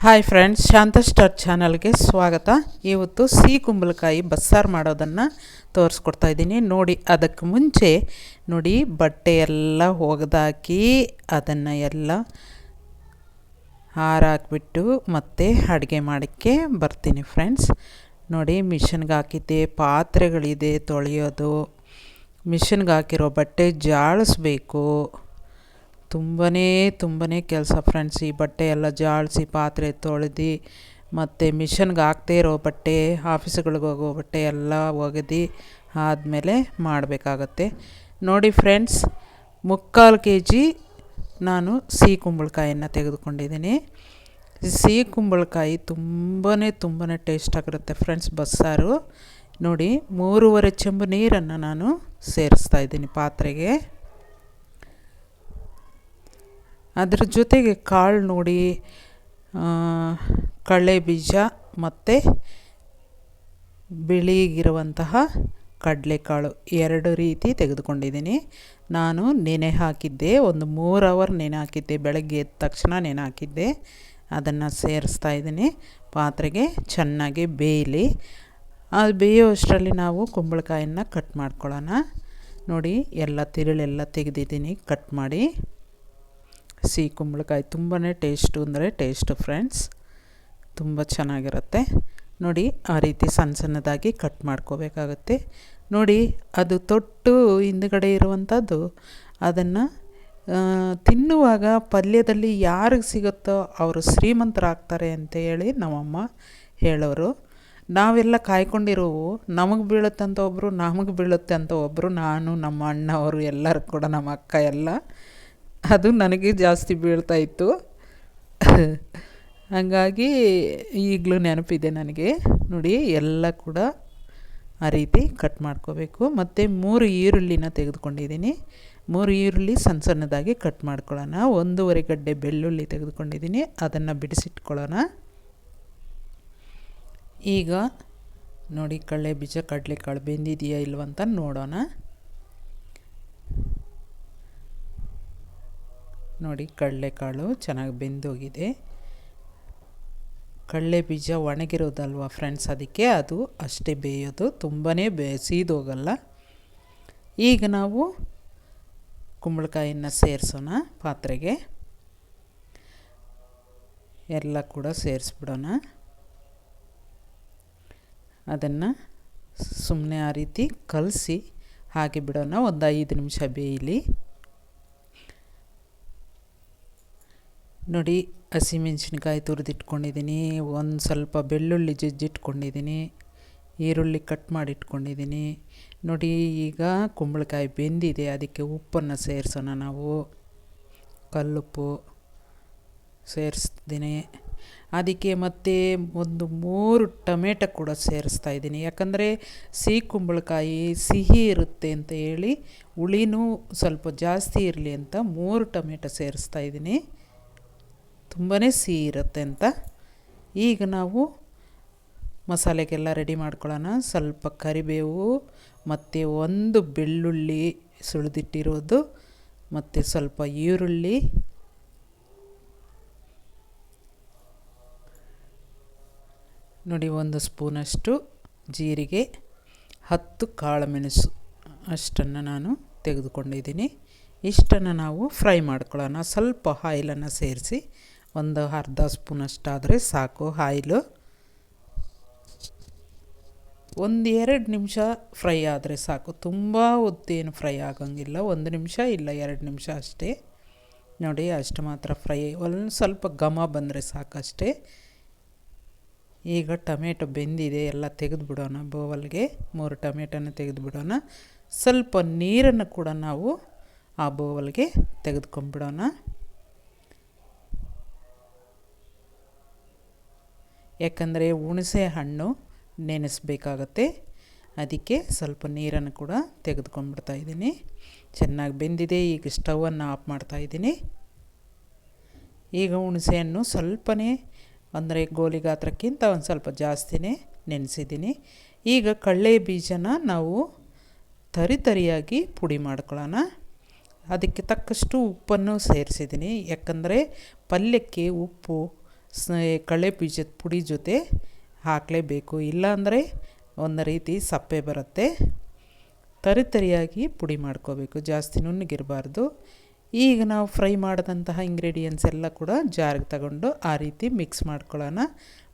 Hi friends, ಶಾಂತ star ಚಾನಲ್ಗೆ ಸ್ವಾಗತ. ಇವತ್ತು ಸಿಹಿ ಕುಂಬಳಕಾಯಿ ಬಸ್ಸಾರು ಮಾಡೋದನ್ನು ತೋರಿಸ್ಕೊಡ್ತಾ ಇದ್ದೀನಿ ನೋಡಿ. ಅದಕ್ಕೆ ಮುಂಚೆ ನೋಡಿ, ಬಟ್ಟೆ ಎಲ್ಲ ಒಗೆದಾಕಿ ಅದನ್ನು ಎಲ್ಲ ಹಾರಾಕ್ಬಿಟ್ಟು ಮತ್ತೆ ಅಡುಗೆ ಮಾಡೋಕ್ಕೆ ಬರ್ತೀನಿ ಫ್ರೆಂಡ್ಸ್. ನೋಡಿ, ಮಿಷನ್ಗೆ ಹಾಕಿದ್ದೆ, ಪಾತ್ರೆಗಳಿದೆ ತೊಳೆಯೋದು, ಮಿಷನ್ಗೆ ಹಾಕಿರೋ ಬಟ್ಟೆ ಜಾಳಿಸ್ಬೇಕು. ತುಂಬಾ ಕೆಲಸ ಫ್ರೆಂಡ್ಸ್. ಈ ಬಟ್ಟೆ ಎಲ್ಲ ಜಾಳಿಸಿ ಪಾತ್ರೆ ತೊಳೆದು ಮತ್ತು ಮಿಷನ್ಗೆ ಹಾಕ್ದೇ ಇರೋ ಬಟ್ಟೆ, ಆಫೀಸ್ಗಳಿಗೆ ಹೋಗೋ ಬಟ್ಟೆ ಎಲ್ಲ ಒಗೆದು ಆದಮೇಲೆ ಮಾಡಬೇಕಾಗತ್ತೆ. ನೋಡಿ ಫ್ರೆಂಡ್ಸ್, 3/4 kg ನಾನು ಸಿಹಿ ಕುಂಬಳಕಾಯನ್ನು ತೆಗೆದುಕೊಂಡಿದ್ದೀನಿ. ಸಿಹಿ ಕುಂಬಳಕಾಯಿ ತುಂಬಾ ಟೇಸ್ಟ್ ಆಗಿರುತ್ತೆ ಫ್ರೆಂಡ್ಸ್ ಬಸ್ಸಾರು. ನೋಡಿ, 3.5 ಚೆಂಬು ನೀರನ್ನು ನಾನು ಸೇರಿಸ್ತಾ ಇದ್ದೀನಿ ಪಾತ್ರೆಗೆ. ಅದ್ರ ಜೊತೆಗೆ ಕಾಳು ನೋಡಿ, ಕಡಲೆ ಬೀಜ ಮತ್ತು ಬಿಳಿಗಿರುವಂತಹ ಕಡಲೆಕಾಳು 2 ರೀತಿ ತೆಗೆದುಕೊಂಡಿದ್ದೀನಿ. ನಾನು ನೆನೆ ಹಾಕಿದ್ದೆ, ಒಂದು 3 ಅವರ್ ನೆನೆ ಹಾಕಿದ್ದೆ. ಬೆಳಗ್ಗೆ ಎದ್ದ ತಕ್ಷಣ ನೆನೆ ಹಾಕಿದ್ದೆ. ಅದನ್ನು ಸೇರಿಸ್ತಾ ಇದ್ದೀನಿ ಪಾತ್ರೆಗೆ. ಚೆನ್ನಾಗಿ ಬೇಯಲಿ. ಅದು ಬೇಯೋ ಅಷ್ಟರಲ್ಲಿ ನಾವು ಕುಂಬಳಕಾಯನ್ನು ಕಟ್ ಮಾಡ್ಕೊಳ್ಳೋಣ. ನೋಡಿ, ಎಲ್ಲ ತಿರುಳೆಲ್ಲ ತೆಗೆದಿದ್ದೀನಿ ಕಟ್ ಮಾಡಿ. ಸಿಹಿ ಕುಂಬಳಕಾಯಿ ತುಂಬಾ ಟೇಸ್ಟು ಅಂದರೆ ಟೇಸ್ಟು ಫ್ರೆಂಡ್ಸ್, ತುಂಬ ಚೆನ್ನಾಗಿರುತ್ತೆ. ನೋಡಿ, ಆ ರೀತಿ ಸಣ್ಣದಾಗಿ ಕಟ್ ಮಾಡ್ಕೋಬೇಕಾಗತ್ತೆ. ನೋಡಿ, ಅದು ತೊಟ್ಟು ಹಿಂದುಗಡೆ ಇರುವಂಥದ್ದು, ಅದನ್ನು ತಿನ್ನುವಾಗ ಪಲ್ಯದಲ್ಲಿ ಯಾರಿಗೆ ಸಿಗುತ್ತೋ ಅವರು ಶ್ರೀಮಂತರಾಗ್ತಾರೆ ಅಂತ ಹೇಳಿ ನಮ್ಮಮ್ಮ ಹೇಳೋರು. ನಾವೆಲ್ಲ ಕಾಯ್ಕೊಂಡಿರೋವು, ನಮಗೆ ಬೀಳುತ್ತೆ ಅಂತ ಒಬ್ಬರು, ನಮಗೆ ಬೀಳುತ್ತೆ ಅಂತ ಒಬ್ಬರು, ನಾನು, ನಮ್ಮ ಅಣ್ಣ ಅವರು ಎಲ್ಲರೂ ಕೂಡ, ನಮ್ಮ ಅಕ್ಕ ಎಲ್ಲ. ಅದು ನನಗೆ ಜಾಸ್ತಿ ಬೀಳ್ತಾಯಿತ್ತು. ಹಾಗಾಗಿ ಈಗಲೂ ನೆನಪಿದೆ ನನಗೆ. ನೋಡಿ, ಎಲ್ಲ ಕೂಡ ಆ ರೀತಿ ಕಟ್ ಮಾಡ್ಕೋಬೇಕು. ಮತ್ತು 3 ಈರುಳ್ಳಿನ ತೆಗೆದುಕೊಂಡಿದ್ದೀನಿ. 3 ಈರುಳ್ಳಿ ಸಣ್ಣದಾಗಿ ಕಟ್ ಮಾಡ್ಕೊಳ್ಳೋಣ. 1.5 ಗಡ್ಡೆ ಬೆಳ್ಳುಳ್ಳಿ ತೆಗೆದುಕೊಂಡಿದ್ದೀನಿ, ಅದನ್ನು ಬಿಡಿಸಿಟ್ಕೊಳ್ಳೋಣ. ಈಗ ನೋಡಿ, ಕಡಲೆ ಬೀಜ ಕಡಲೆಕಾಳು ಬೆಂದಿದೆಯಾ ಇಲ್ವಂತ ನೋಡೋಣ. ನೋಡಿ, ಕಡಲೆಕಾಳು ಚೆನ್ನಾಗಿ ಬೆಂದೋಗಿದೆ. ಕಡಲೆ ಬೀಜ ಒಣಗಿರೋದಲ್ವ ಫ್ರೆಂಡ್ಸ್, ಅದಕ್ಕೆ ಅದು ಅಷ್ಟೇ ಬೇಯೋದು, ತುಂಬಾ ಸೀದೋಗಲ್ಲ. ಈಗ ನಾವು ಕುಂಬಳಕಾಯಿಯನ್ನು ಸೇರಿಸೋಣ ಪಾತ್ರೆಗೆ. ಎಲ್ಲ ಕೂಡ ಸೇರಿಸ್ಬಿಡೋಣ. ಅದನ್ನು ಸುಮ್ಮನೆ ಆ ರೀತಿ ಕಲಸಿ ಹಾಗೆ ಬಿಡೋಣ. ಒಂದು 5 ನಿಮಿಷ ಬೇಯಲಿ. ನೋಡಿ, ಹಸಿಮೆಣ್ಸಿನ್ಕಾಯಿ ತುರಿದಿಟ್ಕೊಂಡಿದ್ದೀನಿ, ಒಂದು ಸ್ವಲ್ಪ ಬೆಳ್ಳುಳ್ಳಿ ಜಜ್ಜಿಟ್ಕೊಂಡಿದ್ದೀನಿ, ಈರುಳ್ಳಿ ಕಟ್ ಮಾಡಿಟ್ಕೊಂಡಿದ್ದೀನಿ. ನೋಡಿ, ಈಗ ಕುಂಬಳಕಾಯಿ ಬೆಂದಿದೆ, ಅದಕ್ಕೆ ಉಪ್ಪನ್ನು ಸೇರಿಸೋಣ ನಾವು. ಕಲ್ಲುಪ್ಪು ಸೇರಿಸ್ತೀನಿ. ಅದಕ್ಕೆ ಮತ್ತೆ ಒಂದು 3 ಟೊಮೆಟೊ ಕೂಡ ಸೇರಿಸ್ತಾ ಇದ್ದೀನಿ. ಯಾಕಂದರೆ ಸಿಹಿ ಕುಂಬಳಕಾಯಿ ಸಿಹಿ ಇರುತ್ತೆ ಅಂತ ಹೇಳಿ, ಹುಳಿನೂ ಸ್ವಲ್ಪ ಜಾಸ್ತಿ ಇರಲಿ ಅಂತ 3 ಟೊಮೆಟೊ ಸೇರಿಸ್ತಾ ಇದ್ದೀನಿ, ತುಂಬಾ ಸಿಹಿ ಇರುತ್ತೆ ಅಂತ. ಈಗ ನಾವು ಮಸಾಲೆಗೆಲ್ಲ ರೆಡಿ ಮಾಡ್ಕೊಳ್ಳೋಣ. ಸ್ವಲ್ಪ ಕರಿಬೇವು ಮತ್ತು 1 ಬೆಳ್ಳುಳ್ಳಿ ಸುಳಿದಿಟ್ಟಿರೋದು ಮತ್ತು ಸ್ವಲ್ಪ ಈರುಳ್ಳಿ, ನೋಡಿ 1 ಸ್ಪೂನಷ್ಟು ಜೀರಿಗೆ, 10 ಕಾಳುಮೆಣಸು ಅಷ್ಟನ್ನು ನಾನು ತೆಗೆದುಕೊಂಡಿದ್ದೀನಿ. ಇಷ್ಟನ್ನು ನಾವು ಫ್ರೈ ಮಾಡ್ಕೊಳ್ಳೋಣ. ಸ್ವಲ್ಪ ಆಯಿಲನ್ನು ಸೇರಿಸಿ, ಒಂದು ಅರ್ಧ ಸ್ಪೂನಷ್ಟಾದರೆ ಸಾಕು ಆಯಿಲು. 1-2 ನಿಮಿಷ ಫ್ರೈ ಆದರೆ ಸಾಕು, ತುಂಬ ಹೊತ್ತೇನು ಫ್ರೈ ಆಗೋಂಗಿಲ್ಲ. 1 ನಿಮಿಷ ಇಲ್ಲ 2 ನಿಮಿಷ ಅಷ್ಟೇ. ನೋಡಿ, ಅಷ್ಟು ಮಾತ್ರ ಫ್ರೈ, ಒಂದು ಸ್ವಲ್ಪ ಘಮ ಬಂದರೆ ಸಾಕಷ್ಟೇ. ಈಗ ಟೊಮೆಟೊ ಬೆಂದಿದೆ, ಎಲ್ಲ ತೆಗೆದುಬಿಡೋಣ ಬೌಲ್ಗೆ. 3 ಟೊಮೆಟೊನ ತೆಗೆದುಬಿಡೋಣ. ಸ್ವಲ್ಪ ನೀರನ್ನು ಕೂಡ ನಾವು ಆ ಬೌಲ್ಗೆ ತೆಗೆದುಕೊಂಡ್ಬಿಡೋಣ. ಯಾಕಂದರೆ ಹುಣಸೆ ಹಣ್ಣು ನೆನೆಸಬೇಕಾಗತ್ತೆ, ಅದಕ್ಕೆ ಸ್ವಲ್ಪ ನೀರನ್ನು ಕೂಡ ತೆಗೆದುಕೊಂಡ್ಬಿಡ್ತಾ ಇದ್ದೀನಿ. ಚೆನ್ನಾಗಿ ಬೆಂದಿದೆ. ಈಗ ಸ್ಟವನ್ನು ಆಫ್ ಮಾಡ್ತಾಯಿದ್ದೀನಿ. ಈಗ ಹುಣಸೆಹಣ್ಣು ಸ್ವಲ್ಪನೇ, ಅಂದರೆ ಗೋಲಿ ಗಾತ್ರಕ್ಕಿಂತ ಒಂದು ಸ್ವಲ್ಪ ಜಾಸ್ತಿನೇ ನೆನೆಸಿದ್ದೀನಿ. ಈಗ ಕಡಲೆ ಬೀಜನ ನಾವು ತರಿಯಾಗಿ ಪುಡಿ ಮಾಡ್ಕೊಳ್ಳೋಣ. ಅದಕ್ಕೆ ತಕ್ಕಷ್ಟು ಉಪ್ಪನ್ನು ಸೇರಿಸಿದ್ದೀನಿ. ಯಾಕಂದರೆ ಪಲ್ಯಕ್ಕೆ ಉಪ್ಪು ಕಡಲೆ ಬೀಜದ ಪುಡಿ ಜೊತೆ ಹಾಕಲೇಬೇಕು, ಇಲ್ಲಾಂದರೆ ಒಂದು ರೀತಿ ಸಪ್ಪೆ ಬರುತ್ತೆ. ತರಿಯಾಗಿ ಪುಡಿ ಮಾಡ್ಕೋಬೇಕು, ಜಾಸ್ತಿ ನುಣ್ಣಗಿರಬಾರ್ದು. ಈಗ ನಾವು ಫ್ರೈ ಮಾಡಿದಂತಹ ಇಂಗ್ರೀಡಿಯೆಂಟ್ಸ್ ಎಲ್ಲ ಕೂಡ ಜಾರಿಗೆ ತಗೊಂಡು ಆ ರೀತಿ ಮಿಕ್ಸ್ ಮಾಡ್ಕೊಳ್ಳೋಣ.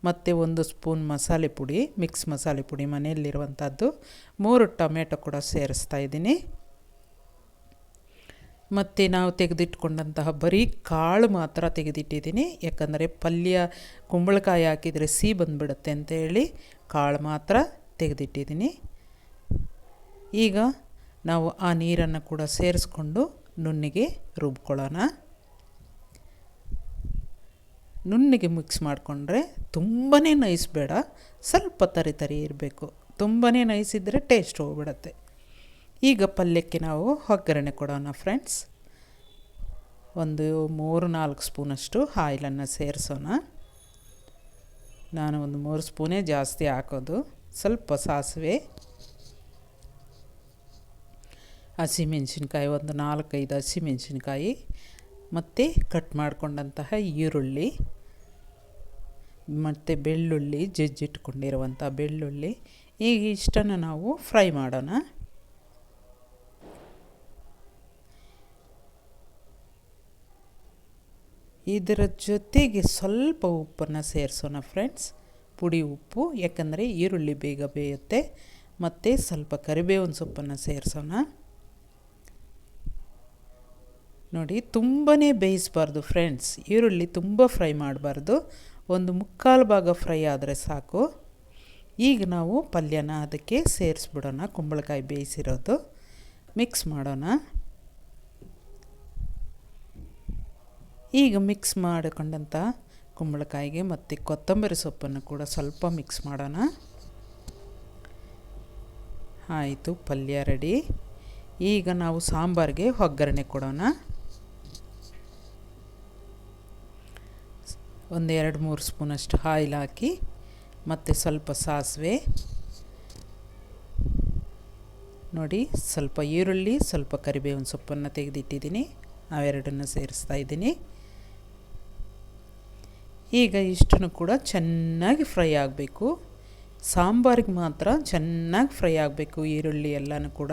ಮತ್ತು 1 ಸ್ಪೂನ್ ಮಸಾಲೆ ಪುಡಿ, ಮಿಕ್ಸ್ ಮಸಾಲೆ ಪುಡಿ ಮನೆಯಲ್ಲಿರುವಂಥದ್ದು, 3 ಟೊಮೆಟೊ ಕೂಡ ಸೇರಿಸ್ತಾ ಇದ್ದೀನಿ. ಮತ್ತು ನಾವು ತೆಗೆದಿಟ್ಕೊಂಡಂತಹ ಬರೀ ಕಾಳು ಮಾತ್ರ ತೆಗೆದಿಟ್ಟಿದ್ದೀನಿ, ಯಾಕಂದರೆ ಪಲ್ಯ ಕುಂಬಳಕಾಯಿ ಹಾಕಿದರೆ ಸಿಹಿ ಬಂದುಬಿಡುತ್ತೆ ಅಂತೇಳಿ ಕಾಳು ಮಾತ್ರ ತೆಗೆದಿಟ್ಟಿದ್ದೀನಿ. ಈಗ ನಾವು ಆ ನೀರನ್ನು ಕೂಡ ಸೇರಿಸ್ಕೊಂಡು ನುಣ್ಣಗೆ ರುಬ್ಕೊಳ್ಳೋಣ. ನುಣ್ಣಗೆ ಮಿಕ್ಸ್ ಮಾಡಿಕೊಂಡ್ರೆ ತುಂಬಾ ನೈಸ್ ಬೇಡ, ಸ್ವಲ್ಪ ತರಿ ಇರಬೇಕು. ತುಂಬಾ ನೈಸ್ ಇದ್ದರೆ ಟೇಸ್ಟ್ ಹೋಗ್ಬಿಡುತ್ತೆ. ಈಗ ಪಲ್ಯಕ್ಕೆ ನಾವು ಒಗ್ಗರಣೆ ಕೊಡೋಣ ಫ್ರೆಂಡ್ಸ್. ಒಂದು 3-4 ಸ್ಪೂನಷ್ಟು ಆಯಿಲನ್ನು ಸೇರಿಸೋಣ. ನಾನು ಒಂದು 3 ಸ್ಪೂನೇ ಜಾಸ್ತಿ ಹಾಕೋದು. ಸ್ವಲ್ಪ ಸಾಸಿವೆ, ಹಸಿಮೆಣಸಿನ್ಕಾಯಿ ಒಂದು 4-5 ಹಸಿಮೆಣಸಿನ್ಕಾಯಿ, ಮತ್ತು ಕಟ್ ಮಾಡಿಕೊಂಡಂತಹ ಈರುಳ್ಳಿ, ಮತ್ತು ಬೆಳ್ಳುಳ್ಳಿ, ಜಜ್ಜಿಟ್ಕೊಂಡಿರುವಂಥ ಬೆಳ್ಳುಳ್ಳಿ. ಈಗ ಇಷ್ಟನ್ನು ನಾವು ಫ್ರೈ ಮಾಡೋಣ. ಇದರ ಜೊತೆಗೆ ಸ್ವಲ್ಪ ಉಪ್ಪನ್ನು ಸೇರಿಸೋಣ ಫ್ರೆಂಡ್ಸ್, ಪುಡಿ ಉಪ್ಪು, ಯಾಕಂದರೆ ಈರುಳ್ಳಿ ಬೇಗ ಬೇಯುತ್ತೆ. ಮತ್ತು ಸ್ವಲ್ಪ ಕರಿಬೇವಿನ ಸೊಪ್ಪನ್ನು ಸೇರಿಸೋಣ. ನೋಡಿ, ತುಂಬಾ ಬೇಯಿಸಬಾರ್ದು ಫ್ರೆಂಡ್ಸ್, ಈರುಳ್ಳಿ ತುಂಬ ಫ್ರೈ ಮಾಡಬಾರ್ದು, ಒಂದು 3/4 ಭಾಗ ಫ್ರೈ ಆದರೆ ಸಾಕು. ಈಗ ನಾವು ಪಲ್ಯನ ಅದಕ್ಕೆ ಸೇರಿಸ್ಬಿಡೋಣ. ಕುಂಬಳಕಾಯಿ ಬೇಯಿಸಿರೋದು ಮಿಕ್ಸ್ ಮಾಡೋಣ. ಈಗ ಮಿಕ್ಸ್ ಮಾಡಿಕೊಂಡಂಥ ಕುಂಬಳಕಾಯಿಗೆ ಮತ್ತು ಕೊತ್ತಂಬರಿ ಸೊಪ್ಪನ್ನು ಕೂಡ ಸ್ವಲ್ಪ ಮಿಕ್ಸ್ ಮಾಡೋಣ. ಆಯಿತು, ಪಲ್ಯ ರೆಡಿ. ಈಗ ನಾವು ಸಾಂಬಾರಿಗೆ ಒಗ್ಗರಣೆ ಕೊಡೋಣ. ಒಂದು 2-3 ಸ್ಪೂನಷ್ಟು ಆಯಿಲ್ ಹಾಕಿ, ಮತ್ತು ಸ್ವಲ್ಪ ಸಾಸಿವೆ, ನೋಡಿ ಸ್ವಲ್ಪ ಈರುಳ್ಳಿ, ಸ್ವಲ್ಪ ಕರಿಬೇವಿನ ಸೊಪ್ಪನ್ನು ತೆಗೆದಿಟ್ಟಿದ್ದೀನಿ, ಅವೆರಡನ್ನು ಸೇರಿಸ್ತಾ ಇದ್ದೀನಿ. ಈಗ ಇಷ್ಟನ್ನು ಕೂಡ ಚೆನ್ನಾಗಿ ಫ್ರೈ ಆಗಬೇಕು. ಸಾಂಬಾರಿಗೆ ಮಾತ್ರ ಚೆನ್ನಾಗಿ ಫ್ರೈ ಆಗಬೇಕು ಈರುಳ್ಳಿ ಎಲ್ಲನೂ ಕೂಡ.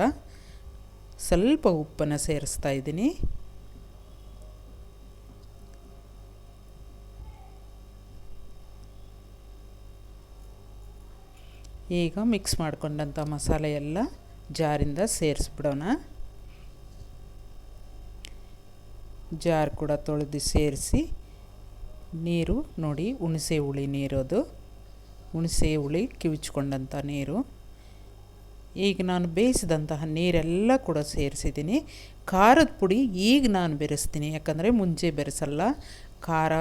ಸ್ವಲ್ಪ ಉಪ್ಪನ್ನು ಸೇರಿಸ್ತಾ ಇದ್ದೀನಿ. ಈಗ ಮಿಕ್ಸ್ ಮಾಡಿಕೊಂಡಂಥ ಮಸಾಲೆ ಎಲ್ಲ ಜಾರಿಂದ ಸೇರಿಸ್ಬಿಡೋಣ. ಜಾರ್ ಕೂಡ ತೊಳೆದು ಸೇರಿಸಿ, ನೀರು ನೋಡಿ, ಹುಣಸೆ ಹುಳಿ ನೀರೋದು, ಹುಣಸೆ ಹುಳಿ ಕಿವುಚ್ಕೊಂಡಂಥ ನೀರು. ಈಗ ನಾನು ಬೇಯಿಸಿದಂತಹ ನೀರೆಲ್ಲ ಕೂಡ ಸೇರಿಸಿದ್ದೀನಿ. ಖಾರದ ಪುಡಿ ಈಗ ನಾನು ಬೆರೆಸ್ತೀನಿ, ಯಾಕಂದರೆ ಮುಂಚೆ ಬೆರೆಸಲ್ಲ. ಖಾರ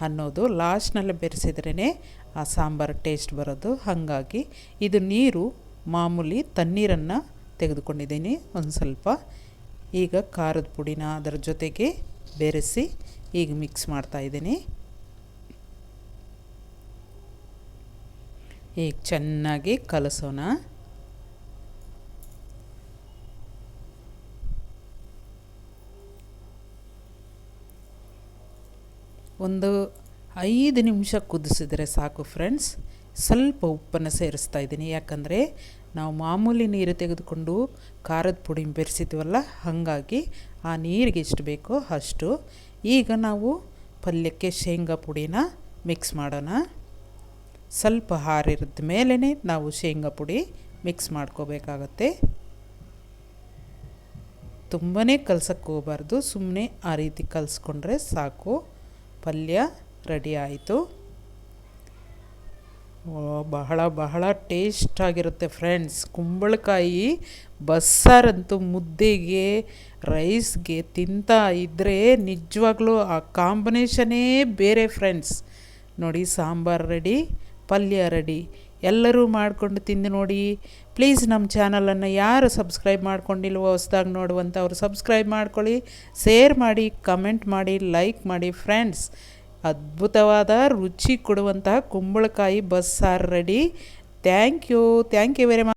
ಅನ್ನೋದು ಲಾಸ್ಟ್ನಲ್ಲೇ ಬೆರೆಸಿದ್ರೇ ಆ ಸಾಂಬಾರು ಟೇಸ್ಟ್ ಬರೋದು. ಹಾಗಾಗಿ ಇದು ನೀರು ಮಾಮೂಲಿ ತಣ್ಣೀರನ್ನು ತೆಗೆದುಕೊಂಡಿದ್ದೀನಿ ಒಂದು ಸ್ವಲ್ಪ. ಈಗ ಖಾರದ ಪುಡಿನ ಅದರ ಜೊತೆಗೆ ಬೆರೆಸಿ ಈಗ ಮಿಕ್ಸ್ ಮಾಡ್ತಾಯಿದ್ದೀನಿ. ಈಗ ಚೆನ್ನಾಗಿ ಕಲಸೋಣ. ಒಂದು 5 ನಿಮಿಷ ಕುದಿಸಿದರೆ ಸಾಕು ಫ್ರೆಂಡ್ಸ್. ಸ್ವಲ್ಪ ಉಪ್ಪನ್ನು ಸೇರಿಸ್ತಾ ಇದ್ದೀನಿ, ಯಾಕಂದರೆ ನಾವು ಮಾಮೂಲಿ ನೀರು ತೆಗೆದುಕೊಂಡು ಖಾರದ ಪುಡಿ ಬೆರೆಸಿದ್ವಲ್ಲ, ಹಾಗಾಗಿ ಆ ನೀರಿಗೆ ಎಷ್ಟು ಬೇಕೋ ಅಷ್ಟು. ಈಗ ನಾವು ಪಲ್ಯಕ್ಕೆ ಶೇಂಗಾ ಪುಡಿನ ಮಿಕ್ಸ್ ಮಾಡೋಣ. ಸ್ವಲ್ಪ ಹಾರಿದ ಮೇಲೇ ನಾವು ಶೇಂಗಾ ಪುಡಿ ಮಿಕ್ಸ್ ಮಾಡ್ಕೋಬೇಕಾಗತ್ತೆ. ತುಂಬಾ ಕಲಸಕ್ಕೆ ಹೋಗಬಾರ್ದು, ಸುಮ್ಮನೆ ಆ ರೀತಿ ಕಲಿಸ್ಕೊಂಡ್ರೆ ಸಾಕು. ಪಲ್ಯ ರೆಡಿ ಆಯಿತು. ಬಹಳ ಬಹಳ ಟೇಸ್ಟಾಗಿರುತ್ತೆ ಫ್ರೆಂಡ್ಸ್. ಕುಂಬಳಕಾಯಿ ಬಸ್ಸಾರಂತೂ ಮುದ್ದೆಗೆ, ರೈಸ್ಗೆ ತಿಂತಾ ಇದ್ದರೆ ನಿಜವಾಗ್ಲೂ ಆ ಕಾಂಬಿನೇಷನ್ನೇ ಬೇರೆ ಫ್ರೆಂಡ್ಸ್. ನೋಡಿ, ಸಾಂಬಾರು ರೆಡಿ, ಪಲ್ಯ ರೆಡಿ. ಎಲ್ಲರೂ ಮಾಡಿಕೊಂಡು ತಿಂದು ನೋಡಿ. ಪ್ಲೀಸ್ ನಮ್ಮ ಚಾನಲನ್ನು ಯಾರು ಸಬ್ಸ್ಕ್ರೈಬ್ ಮಾಡ್ಕೊಂಡಿಲ್ವೋ ಹೊಸ್ದಾಗಿ ನೋಡುವಂಥವ್ರು ಸಬ್ಸ್ಕ್ರೈಬ್ ಮಾಡ್ಕೊಳ್ಳಿ, ಶೇರ್ ಮಾಡಿ, ಕಮೆಂಟ್ ಮಾಡಿ, ಲೈಕ್ ಮಾಡಿ ಫ್ರೆಂಡ್ಸ್. ಅದ್ಭುತವಾದ ರುಚಿ ಕೊಡುವಂತಹ ಕುಂಬಳಕಾಯಿ ಬಸ್ಸಾರು ready. Thank you very much.